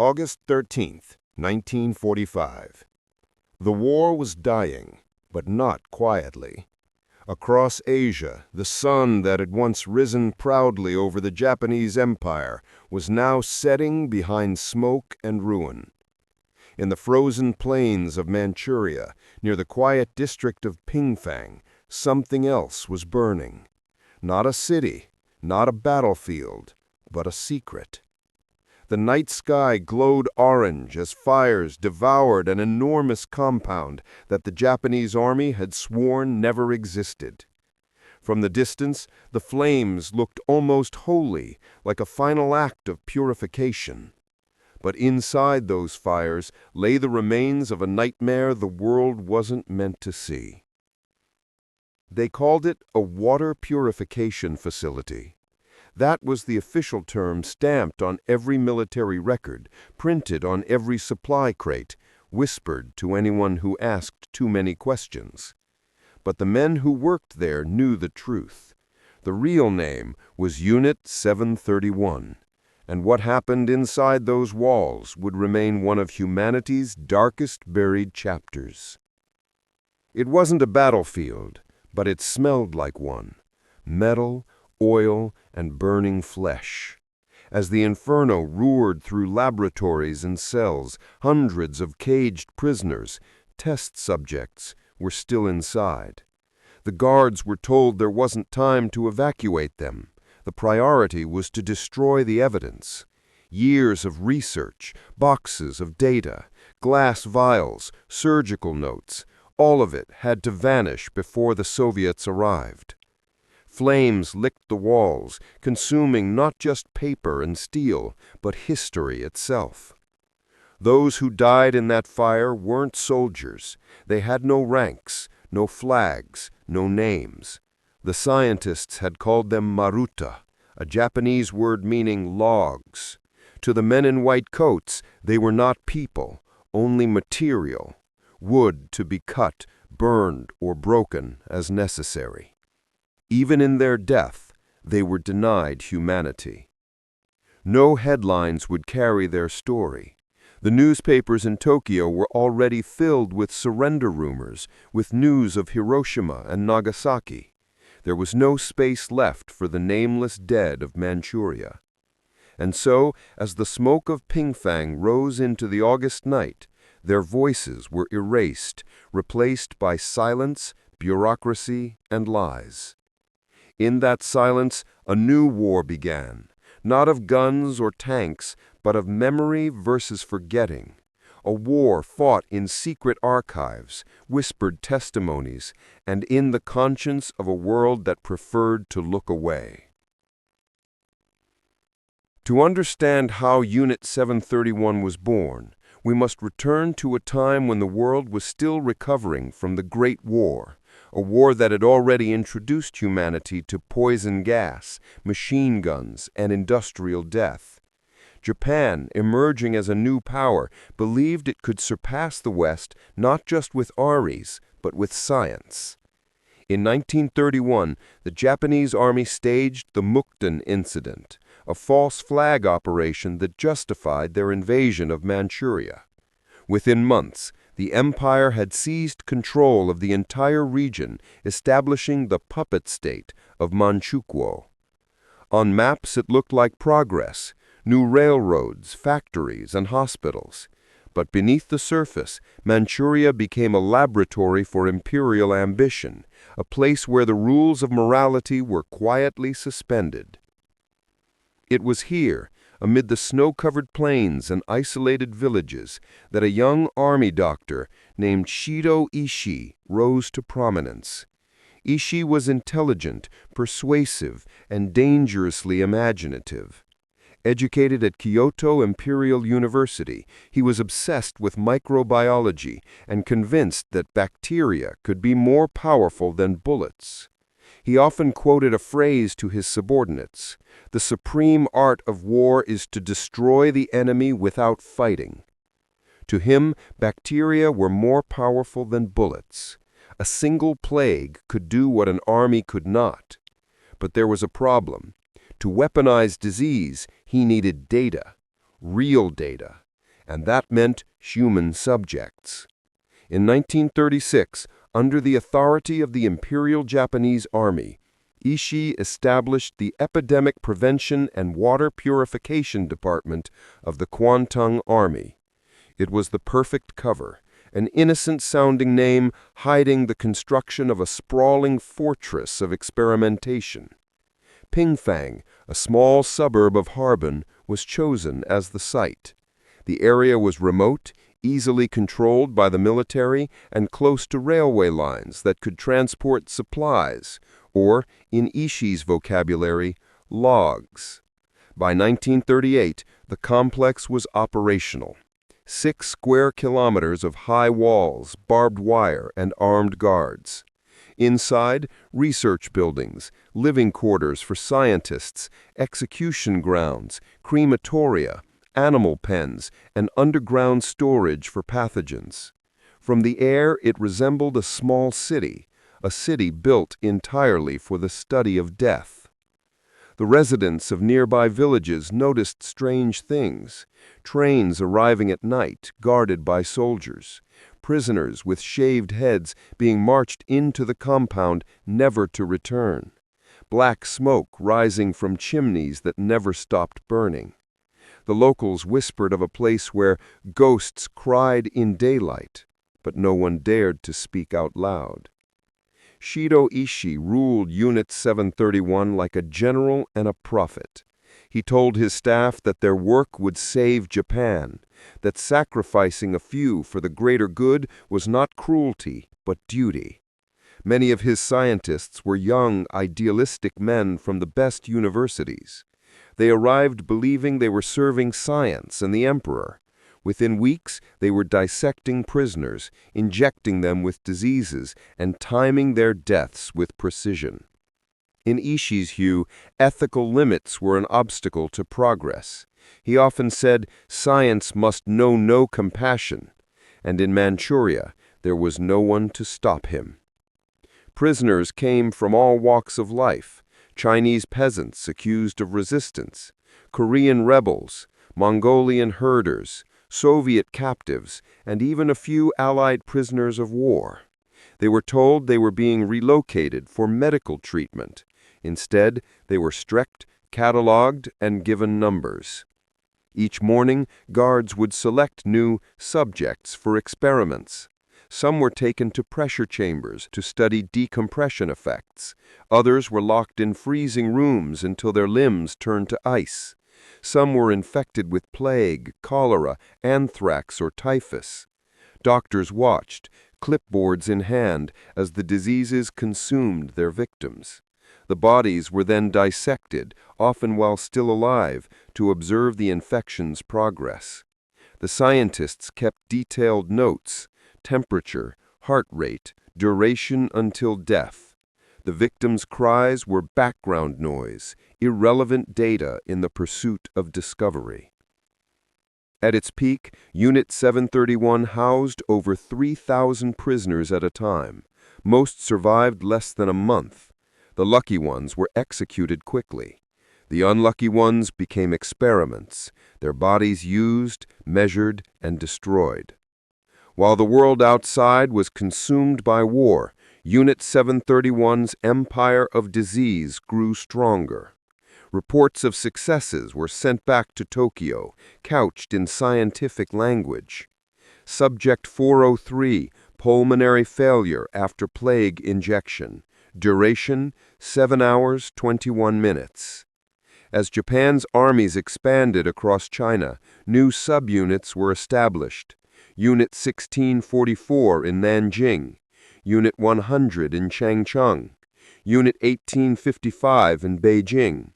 August 13th, 1945. The war was dying, but not quietly. Across Asia, the sun that had once risen proudly over the Japanese Empire was now setting behind smoke and ruin. In the frozen plains of Manchuria, near the quiet district of Pingfang, something else was burning. Not a city, not a battlefield, but a secret. The night sky glowed orange as fires devoured an enormous compound that the Japanese army had sworn never existed. From the distance, the flames looked almost holy, like a final act of purification. But inside those fires lay the remains of a nightmare the world wasn't meant to see. They called it a water purification facility. That was the official term stamped on every military record, printed on every supply crate, whispered to anyone who asked too many questions. But the men who worked there knew the truth. The real name was Unit 731, and what happened inside those walls would remain one of humanity's darkest buried chapters. It wasn't a battlefield, but it smelled like one. Metal, oil, and burning flesh. As the inferno roared through laboratories and cells, hundreds of caged prisoners, test subjects, were still inside. The guards were told there wasn't time to evacuate them. The priority was to destroy the evidence. Years of research, boxes of data, glass vials, surgical notes, all of it had to vanish before the Soviets arrived. Flames licked the walls, consuming not just paper and steel, but history itself. Those who died in that fire weren't soldiers. They had no ranks, no flags, no names. The scientists had called them maruta, a Japanese word meaning logs. To the men in white coats, they were not people, only material, wood to be cut, burned, or broken as necessary. Even in their death, they were denied humanity. No headlines would carry their story. The newspapers in Tokyo were already filled with surrender rumors, with news of Hiroshima and Nagasaki. There was no space left for the nameless dead of Manchuria. And so, as the smoke of Pingfang rose into the August night, their voices were erased, replaced by silence, bureaucracy, and lies. In that silence, a new war began, not of guns or tanks, but of memory versus forgetting. A war fought in secret archives, whispered testimonies, and in the conscience of a world that preferred to look away. To understand how Unit 731 was born, we must return to a time when the world was still recovering from the Great War, a war that had already introduced humanity to poison gas, machine guns, and industrial death. Japan, emerging as a new power, believed it could surpass the West not just with armies, but with science. In 1931, the Japanese army staged the Mukden Incident, a false flag operation that justified their invasion of Manchuria. Within months, the empire had seized control of the entire region, establishing the puppet state of Manchukuo. On maps it looked like progress, new railroads, factories, and hospitals. But beneath the surface, Manchuria became a laboratory for imperial ambition, a place where the rules of morality were quietly suspended. It was here, amid the snow-covered plains and isolated villages, that a young army doctor named Shido Ishii rose to prominence. Ishii was intelligent, persuasive, and dangerously imaginative. Educated at Kyoto Imperial University, he was obsessed with microbiology and convinced that bacteria could be more powerful than bullets. He often quoted a phrase to his subordinates: "The supreme art of war is to destroy the enemy without fighting." To him, bacteria were more powerful than bullets. A single plague could do what an army could not. But there was a problem. To weaponize disease, he needed data, real data, and that meant human subjects. In 1936, under the authority of the Imperial Japanese Army, Ishii established the Epidemic Prevention and Water Purification Department of the Kwantung Army. It was the perfect cover, an innocent-sounding name hiding the construction of a sprawling fortress of experimentation. Pingfang, a small suburb of Harbin, was chosen as the site. The area was remote, easily controlled by the military, and close to railway lines that could transport supplies, or, in Ishii's vocabulary, logs. By 1938, the complex was operational. 6 square kilometers of high walls, barbed wire, and armed guards. Inside, research buildings, living quarters for scientists, execution grounds, crematoria, animal pens, and underground storage for pathogens. From the air, it resembled a small city, a city built entirely for the study of death. The residents of nearby villages noticed strange things: trains arriving at night, guarded by soldiers, prisoners with shaved heads being marched into the compound never to return, black smoke rising from chimneys that never stopped burning. The locals whispered of a place where ghosts cried in daylight, but no one dared to speak out loud. Shido Ishii ruled Unit 731 like a general and a prophet. He told his staff that their work would save Japan, that sacrificing a few for the greater good was not cruelty, but duty. Many of his scientists were young, idealistic men from the best universities. They arrived believing they were serving science and the emperor. Within weeks, they were dissecting prisoners, injecting them with diseases, and timing their deaths with precision. In Ishii's view, ethical limits were an obstacle to progress. He often said, "Science must know no compassion," and in Manchuria, there was no one to stop him. Prisoners came from all walks of life: Chinese peasants accused of resistance, Korean rebels, Mongolian herders, Soviet captives, and even a few Allied prisoners of war. They were told they were being relocated for medical treatment. Instead, they were strecked, catalogued, and given numbers. Each morning, guards would select new subjects for experiments. Some were taken to pressure chambers to study decompression effects. Others were locked in freezing rooms until their limbs turned to ice. Some were infected with plague, cholera, anthrax, or typhus. Doctors watched, clipboards in hand, as the diseases consumed their victims. The bodies were then dissected, often while still alive, to observe the infection's progress. The scientists kept detailed notes: temperature, heart rate, duration until death. The victims' cries were background noise, irrelevant data in the pursuit of discovery. At its peak, Unit 731 housed over 3,000 prisoners at a time. Most survived less than a month. The lucky ones were executed quickly. The unlucky ones became experiments, their bodies used, measured, and destroyed. While the world outside was consumed by war, Unit 731's empire of disease grew stronger. Reports of successes were sent back to Tokyo, couched in scientific language. Subject 403, pulmonary failure after plague injection. Duration, 7 hours, 21 minutes. As Japan's armies expanded across China, new subunits were established. Unit 1644 in Nanjing, Unit 100 in Changchun, Unit 1855 in Beijing.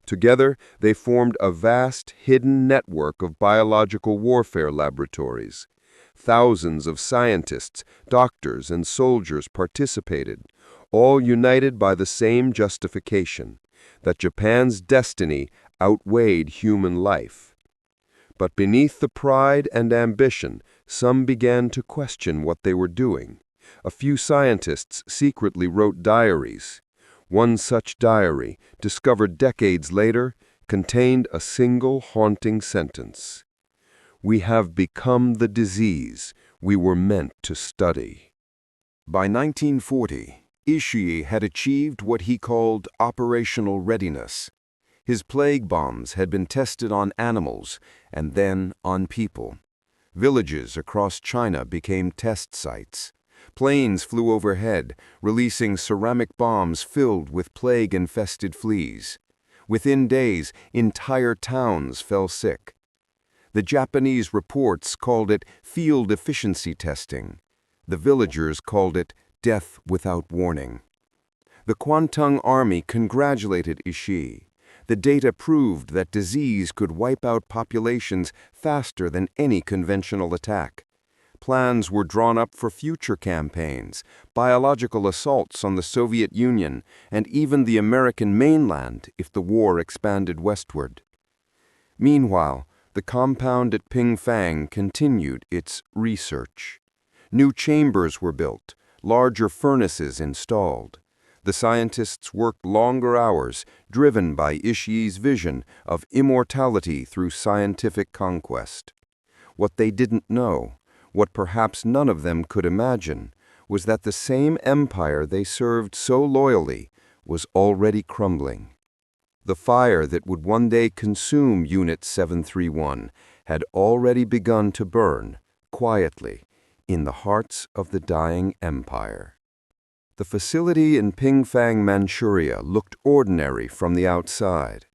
Together, they formed a vast, hidden network of biological warfare laboratories. Thousands of scientists, doctors, and soldiers participated, all united by the same justification: that Japan's destiny outweighed human life. But beneath the pride and ambition, some began to question what they were doing. A few scientists secretly wrote diaries. One such diary, discovered decades later, contained a single haunting sentence: We have become the disease we were meant to study. By 1940, Ishii had achieved what he called operational readiness. His plague bombs had been tested on animals and then on people. Villages across China became test sites. Planes flew overhead, releasing ceramic bombs filled with plague-infested fleas. Within days, entire towns fell sick. The Japanese reports called it field efficiency testing. The villagers called it death without warning. The Kwantung Army congratulated Ishii. The data proved that disease could wipe out populations faster than any conventional attack. Plans were drawn up for future campaigns, biological assaults on the Soviet Union, and even the American mainland if the war expanded westward. Meanwhile, the compound at Pingfang continued its research. New chambers were built, larger furnaces installed. The scientists worked longer hours, driven by Ishii's vision of immortality through scientific conquest. What they didn't know, what perhaps none of them could imagine, was that the same empire they served so loyally was already crumbling. The fire that would one day consume Unit 731 had already begun to burn, quietly, in the hearts of the dying empire. The facility in Pingfang, Manchuria looked ordinary from the outside.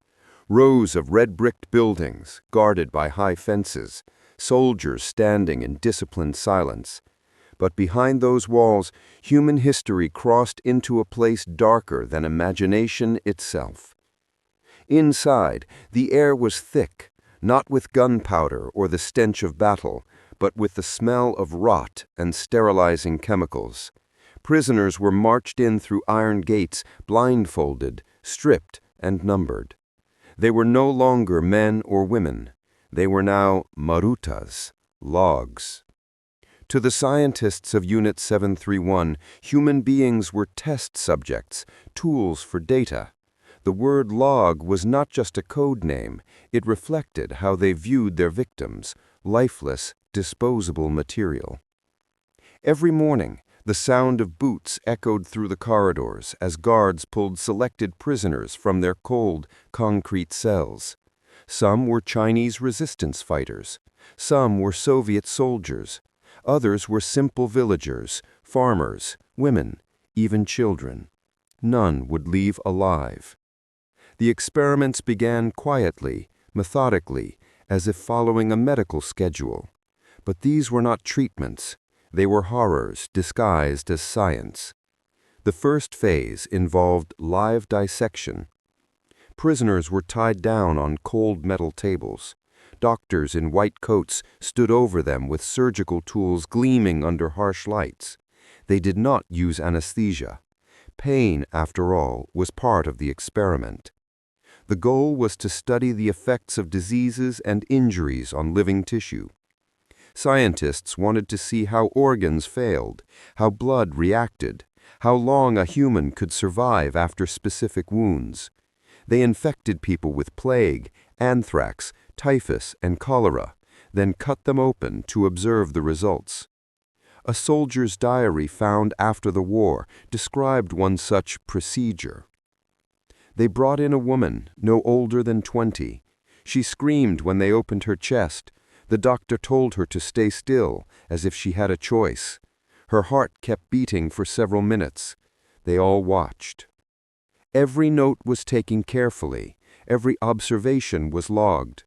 Rows of red-bricked buildings, guarded by high fences, soldiers standing in disciplined silence. But behind those walls, human history crossed into a place darker than imagination itself. Inside, the air was thick, not with gunpowder or the stench of battle, but with the smell of rot and sterilizing chemicals. Prisoners were marched in through iron gates, blindfolded, stripped, and numbered. They were no longer men or women. They were now marutas, logs. To the scientists of Unit 731, human beings were test subjects, tools for data. The word log was not just a code name. It reflected how they viewed their victims, lifeless, disposable material. Every morning, the sound of boots echoed through the corridors as guards pulled selected prisoners from their cold, concrete cells. Some were Chinese resistance fighters. Some were Soviet soldiers. Others were simple villagers, farmers, women, even children. None would leave alive. The experiments began quietly, methodically, as if following a medical schedule. But these were not treatments. They were horrors disguised as science. The first phase involved live dissection. Prisoners were tied down on cold metal tables. Doctors in white coats stood over them with surgical tools gleaming under harsh lights. They did not use anesthesia. Pain, after all, was part of the experiment. The goal was to study the effects of diseases and injuries on living tissue. Scientists wanted to see how organs failed, how blood reacted, how long a human could survive after specific wounds. They infected people with plague, anthrax, typhus, and cholera, then cut them open to observe the results. A soldier's diary found after the war described one such procedure. They brought in a woman, no older than 20. She screamed when they opened her chest. The doctor told her to stay still, as if she had a choice. Her heart kept beating for several minutes. They all watched. Every note was taken carefully. Every observation was logged.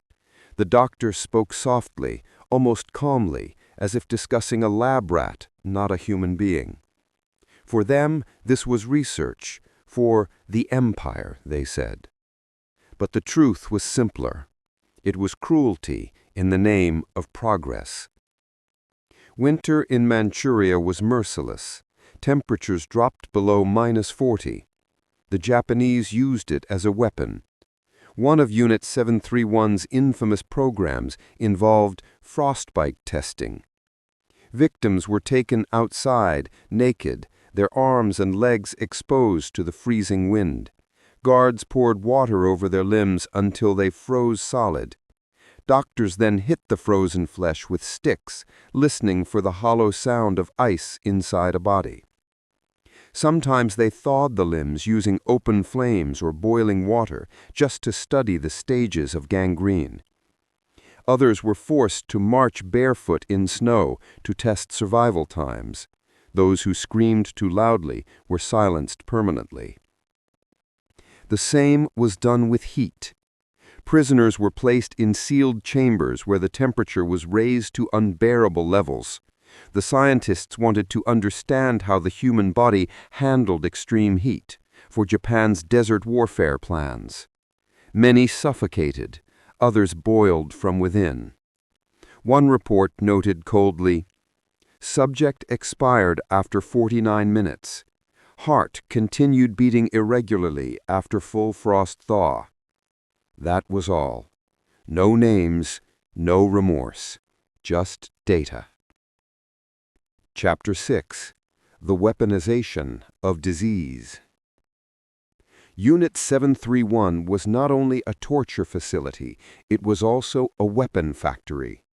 The doctor spoke softly, almost calmly, as if discussing a lab rat, not a human being. For them, this was research. For the empire, they said. But the truth was simpler. It was cruelty in the name of progress. Winter in Manchuria was merciless. Temperatures dropped below -40. The Japanese used it as a weapon. One of Unit 731's infamous programs involved frostbite testing. Victims were taken outside, naked, their arms and legs exposed to the freezing wind. Guards poured water over their limbs until they froze solid. Doctors then hit the frozen flesh with sticks, listening for the hollow sound of ice inside a body. Sometimes they thawed the limbs using open flames or boiling water just to study the stages of gangrene. Others were forced to march barefoot in snow to test survival times. Those who screamed too loudly were silenced permanently. The same was done with heat. Prisoners were placed in sealed chambers where the temperature was raised to unbearable levels. The scientists wanted to understand how the human body handled extreme heat for Japan's desert warfare plans. Many suffocated, others boiled from within. One report noted coldly, "Subject expired after 49 minutes. Heart continued beating irregularly after full frost thaw." That was all. No names, no remorse, just data. Chapter 6. The Weaponization of Disease. Unit 731 was not only a torture facility, it was also a weapon factory.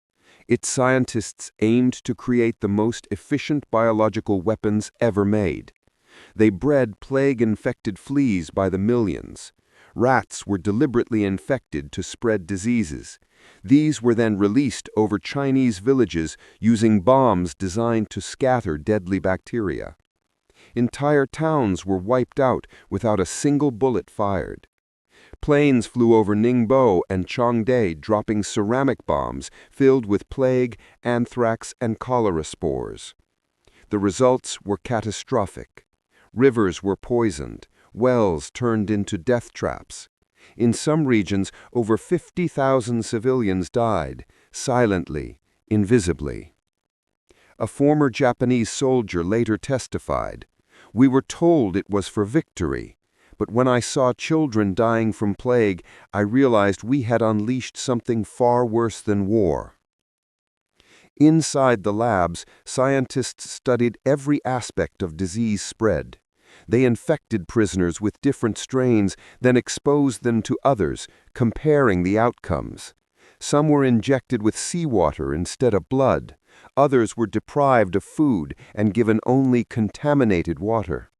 Its scientists aimed to create the most efficient biological weapons ever made. They bred plague-infected fleas by the millions. Rats were deliberately infected to spread diseases. These were then released over Chinese villages using bombs designed to scatter deadly bacteria. Entire towns were wiped out without a single bullet fired. Planes flew over Ningbo and Chongde dropping ceramic bombs filled with plague, anthrax, and cholera spores. The results were catastrophic. Rivers were poisoned, wells turned into death traps. In some regions, over 50,000 civilians died, silently, invisibly. A former Japanese soldier later testified, "We were told it was for victory, but when I saw children dying from plague, I realized we had unleashed something far worse than war." Inside the labs, scientists studied every aspect of disease spread. They infected prisoners with different strains, then exposed them to others, comparing the outcomes. Some were injected with seawater instead of blood. Others were deprived of food and given only contaminated water.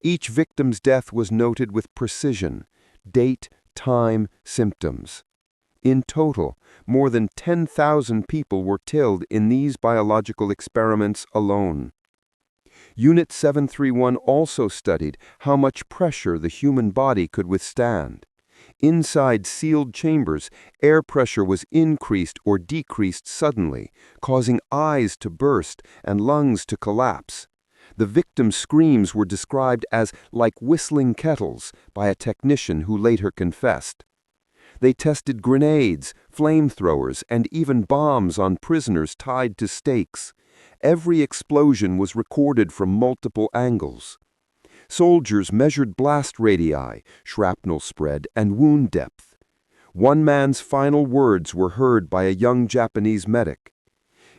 Each victim's death was noted with precision: date, time, symptoms. In total, more than 10,000 people were killed in these biological experiments alone. Unit 731 also studied how much pressure the human body could withstand. Inside sealed chambers, air pressure was increased or decreased suddenly, causing eyes to burst and lungs to collapse. The victims' screams were described as like whistling kettles by a technician who later confessed. They tested grenades, flamethrowers, and even bombs on prisoners tied to stakes. Every explosion was recorded from multiple angles. Soldiers measured blast radii, shrapnel spread, and wound depth. One man's final words were heard by a young Japanese medic.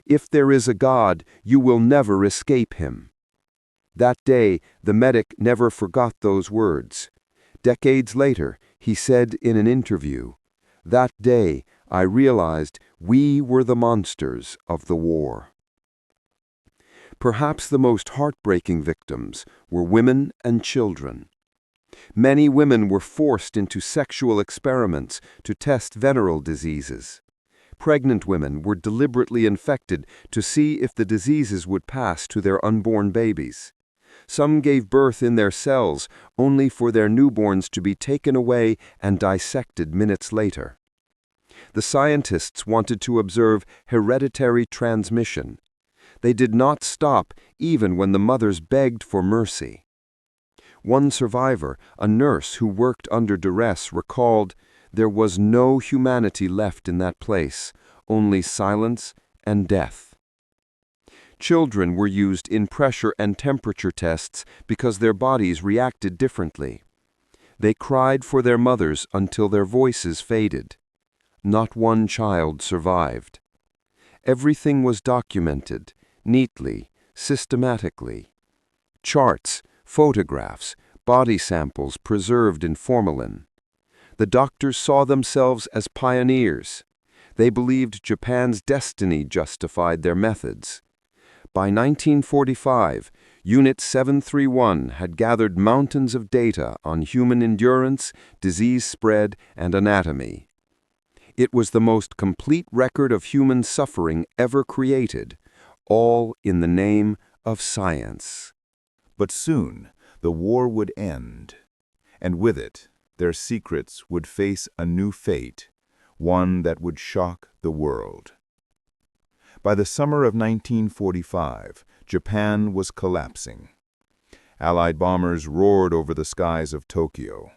"If there is a God, you will never escape him." That day, the medic never forgot those words. Decades later, he said in an interview, "That day, I realized we were the monsters of the war." Perhaps the most heartbreaking victims were women and children. Many women were forced into sexual experiments to test venereal diseases. Pregnant women were deliberately infected to see if the diseases would pass to their unborn babies. Some gave birth in their cells, only for their newborns to be taken away and dissected minutes later. The scientists wanted to observe hereditary transmission. They did not stop even when the mothers begged for mercy. One survivor, a nurse who worked under duress, recalled, "There was no humanity left in that place, only silence and death." Children were used in pressure and temperature tests because their bodies reacted differently. They cried for their mothers until their voices faded. Not one child survived. Everything was documented, neatly, systematically. Charts, photographs, body samples preserved in formalin. The doctors saw themselves as pioneers. They believed Japan's destiny justified their methods. By 1945, Unit 731 had gathered mountains of data on human endurance, disease spread, and anatomy. It was the most complete record of human suffering ever created, all in the name of science. But soon, the war would end, and with it, their secrets would face a new fate, one that would shock the world. By the summer of 1945, Japan was collapsing. Allied bombers roared over the skies of Tokyo.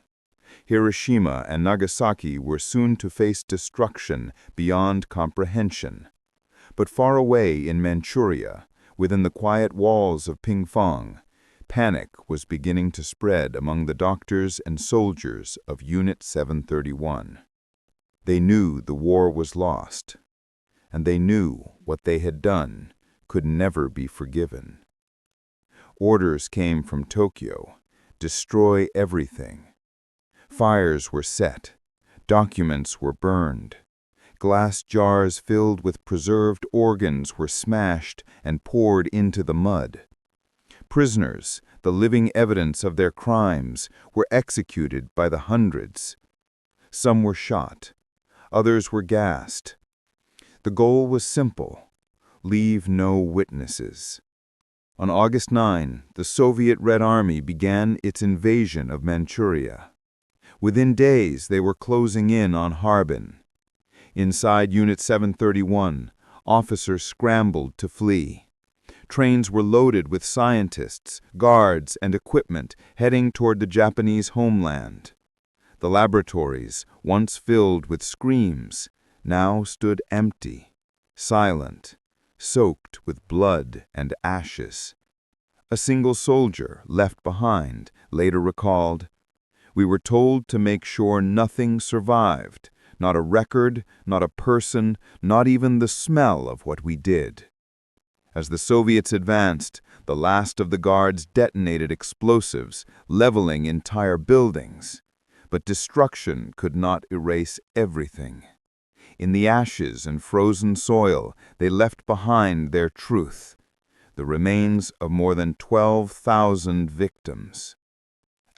Hiroshima and Nagasaki were soon to face destruction beyond comprehension. But far away in Manchuria, within the quiet walls of Pingfang, panic was beginning to spread among the doctors and soldiers of Unit 731. They knew the war was lost, and they knew what they had done could never be forgiven. Orders came from Tokyo: destroy everything. Fires were set, documents were burned, glass jars filled with preserved organs were smashed and poured into the mud. Prisoners, the living evidence of their crimes, were executed by the hundreds. Some were shot, others were gassed. The goal was simple: leave no witnesses. On August 9, the Soviet Red Army began its invasion of Manchuria. Within days, they were closing in on Harbin. Inside Unit 731, officers scrambled to flee. Trains were loaded with scientists, guards, and equipment heading toward the Japanese homeland. The laboratories, once filled with screams, now stood empty, silent, soaked with blood and ashes. A single soldier, left behind, later recalled, "We were told to make sure nothing survived, not a record, not a person, not even the smell of what we did." As the Soviets advanced, the last of the guards detonated explosives, leveling entire buildings. But destruction could not erase everything. In the ashes and frozen soil, they left behind their truth, the remains of more than 12,000 victims.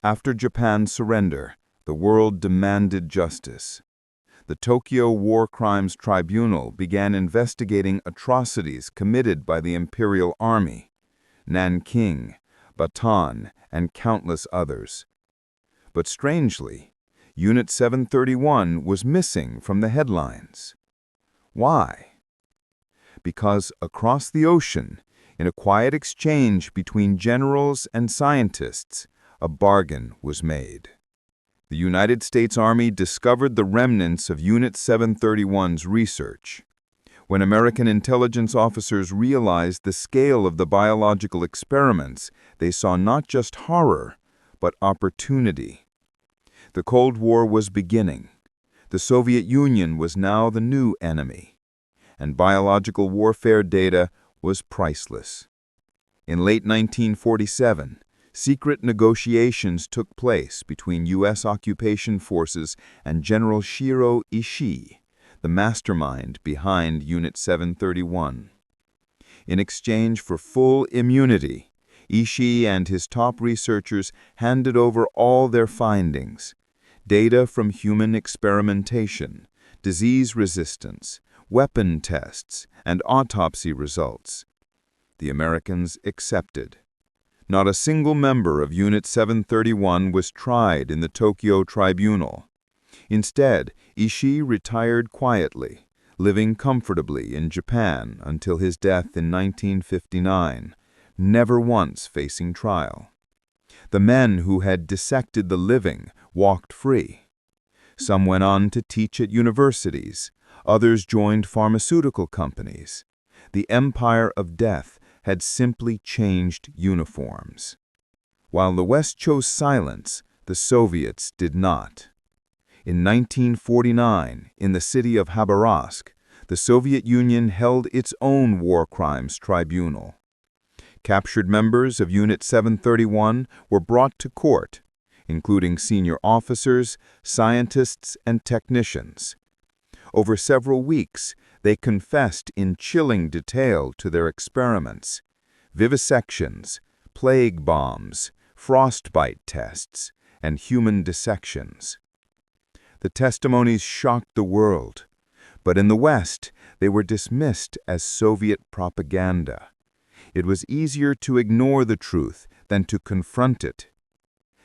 After Japan's surrender, the world demanded justice. The Tokyo War Crimes Tribunal began investigating atrocities committed by the Imperial Army, Nanking, Bataan, and countless others. But strangely, Unit 731 was missing from the headlines. Why? Because across the ocean, in a quiet exchange between generals and scientists, a bargain was made. The United States Army discovered the remnants of Unit 731's research. When American intelligence officers realized the scale of the biological experiments, they saw not just horror, but opportunity. The Cold War was beginning. The Soviet Union was now the new enemy, and biological warfare data was priceless. In late 1947, secret negotiations took place between U.S. occupation forces and General Shiro Ishii, the mastermind behind Unit 731. In exchange for full immunity, Ishii and his top researchers handed over all their findings: data from human experimentation, disease resistance, weapon tests, and autopsy results. The Americans accepted. Not a single member of Unit 731 was tried in the Tokyo Tribunal. Instead, Ishii retired quietly, living comfortably in Japan until his death in 1959, never once facing trial. The men who had dissected the living walked free. Some went on to teach at universities, others joined pharmaceutical companies. The empire of death had simply changed uniforms. While the West chose silence, the Soviets did not. In 1949, in the city of Khabarovsk, the Soviet Union held its own war crimes tribunal. Captured members of Unit 731 were brought to court, including senior officers, scientists, and technicians. Over several weeks, they confessed in chilling detail to their experiments: vivisections, plague bombs, frostbite tests, and human dissections. The testimonies shocked the world, but in the West, they were dismissed as Soviet propaganda. It was easier to ignore the truth than to confront it.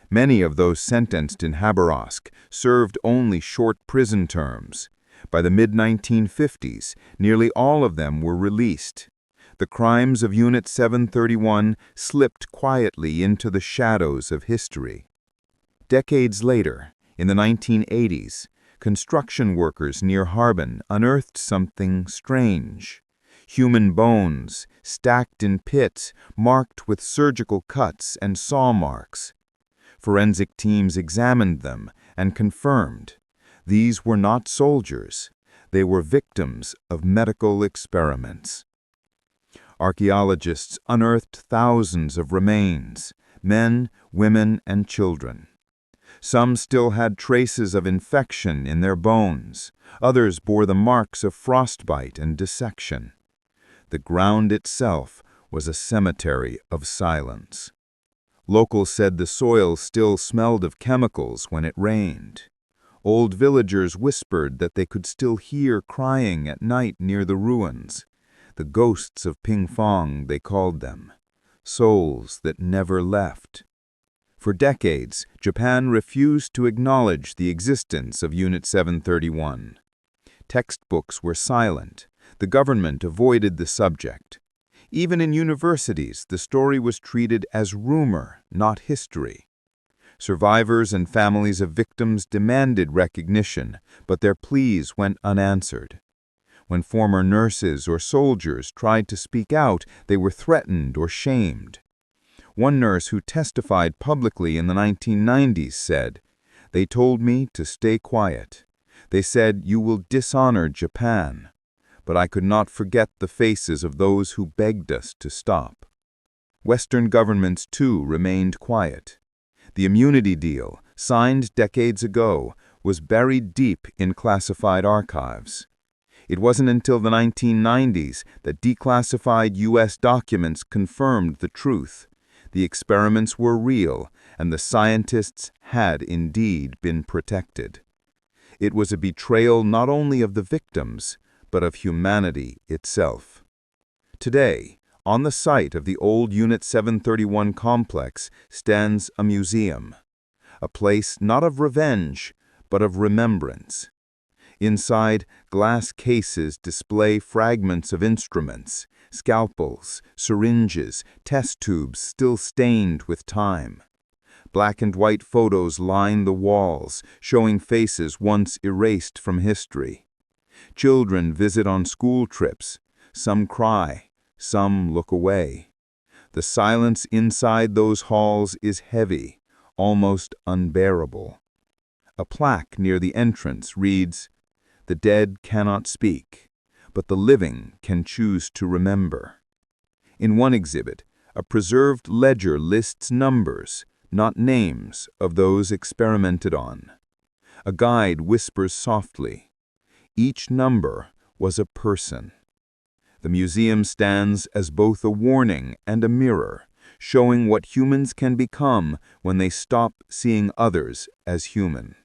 Many of those sentenced in Khabarovsk served only short prison terms. By the mid-1950s, nearly all of them were released. The crimes of Unit 731 slipped quietly into the shadows of history. Decades later, in the 1980s, construction workers near Harbin unearthed something strange. Human bones, stacked in pits, marked with surgical cuts and saw marks. Forensic teams examined them and confirmed these were not soldiers. They were victims of medical experiments. Archaeologists unearthed thousands of remains, men, women, and children. Some still had traces of infection in their bones. Others bore the marks of frostbite and dissection. The ground itself was a cemetery of silence. Locals said the soil still smelled of chemicals when it rained. Old villagers whispered that they could still hear crying at night near the ruins. The ghosts of Pingfong, they called them. Souls that never left. For decades, Japan refused to acknowledge the existence of Unit 731. Textbooks were silent. The government avoided the subject. Even in universities, the story was treated as rumor, not history. Survivors and families of victims demanded recognition, but their pleas went unanswered. When former nurses or soldiers tried to speak out, they were threatened or shamed. One nurse who testified publicly in the 1990s said, "They told me to stay quiet. They said, 'You will dishonor Japan.' But I could not forget the faces of those who begged us to stop." Western governments, too, remained quiet. The immunity deal, signed decades ago, was buried deep in classified archives. It wasn't until the 1990s that declassified U.S. documents confirmed the truth. The experiments were real, and the scientists had indeed been protected. It was a betrayal not only of the victims, but of humanity itself. Today, on the site of the old Unit 731 complex stands a museum, a place not of revenge, but of remembrance. Inside, glass cases display fragments of instruments, scalpels, syringes, test tubes still stained with time. Black and white photos line the walls, showing faces once erased from history. Children visit on school trips. Some cry. Some look away. The silence inside those halls is heavy, almost unbearable. A plaque near the entrance reads, "The dead cannot speak, but the living can choose to remember." In one exhibit, a preserved ledger lists numbers, not names, of those experimented on. A guide whispers softly, "Each number was a person." The museum stands as both a warning and a mirror, showing what humans can become when they stop seeing others as human.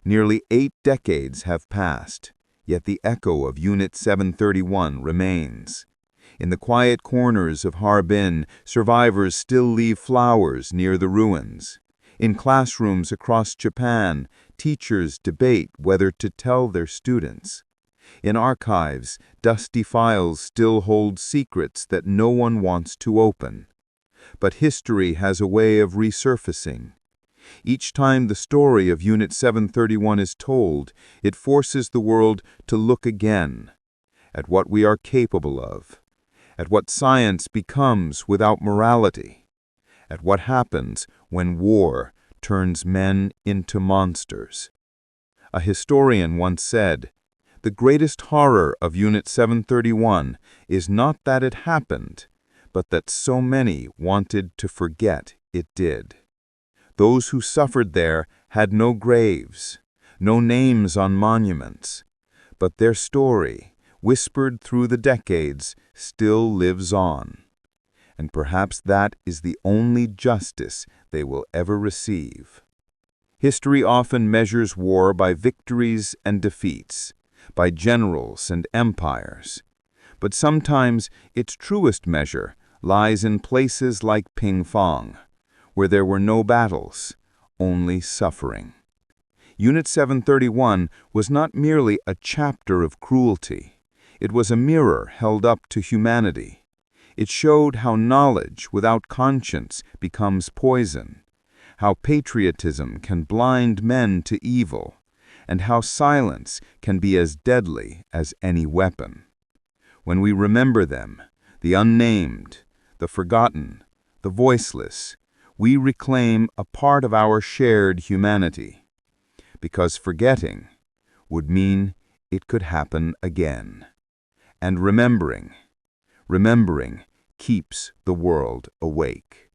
Nearly 8 decades have passed, yet the echo of Unit 731 remains. In the quiet corners of Harbin, survivors still leave flowers near the ruins. In classrooms across Japan, teachers debate whether to tell their students. In archives, dusty files still hold secrets that no one wants to open. But history has a way of resurfacing. Each time the story of Unit 731 is told, it forces the world to look again at what we are capable of, at what science becomes without morality, at what happens when war turns men into monsters. A historian once said, "The greatest horror of Unit 731 is not that it happened, but that so many wanted to forget it did." Those who suffered there had no graves, no names on monuments, But their story, whispered through the decades, still lives on. And perhaps that is the only justice they will ever receive. History often measures war by victories and defeats, by generals and empires. But sometimes its truest measure lies in places like Ping-Fong, where there were no battles, only suffering. Unit 731 was not merely a chapter of cruelty. It was a mirror held up to humanity. It showed how knowledge without conscience becomes poison, how patriotism can blind men to evil, and how silence can be as deadly as any weapon. When we remember them, the unnamed, the forgotten, the voiceless, we reclaim a part of our shared humanity. Because forgetting would mean it could happen again. And remembering keeps the world awake.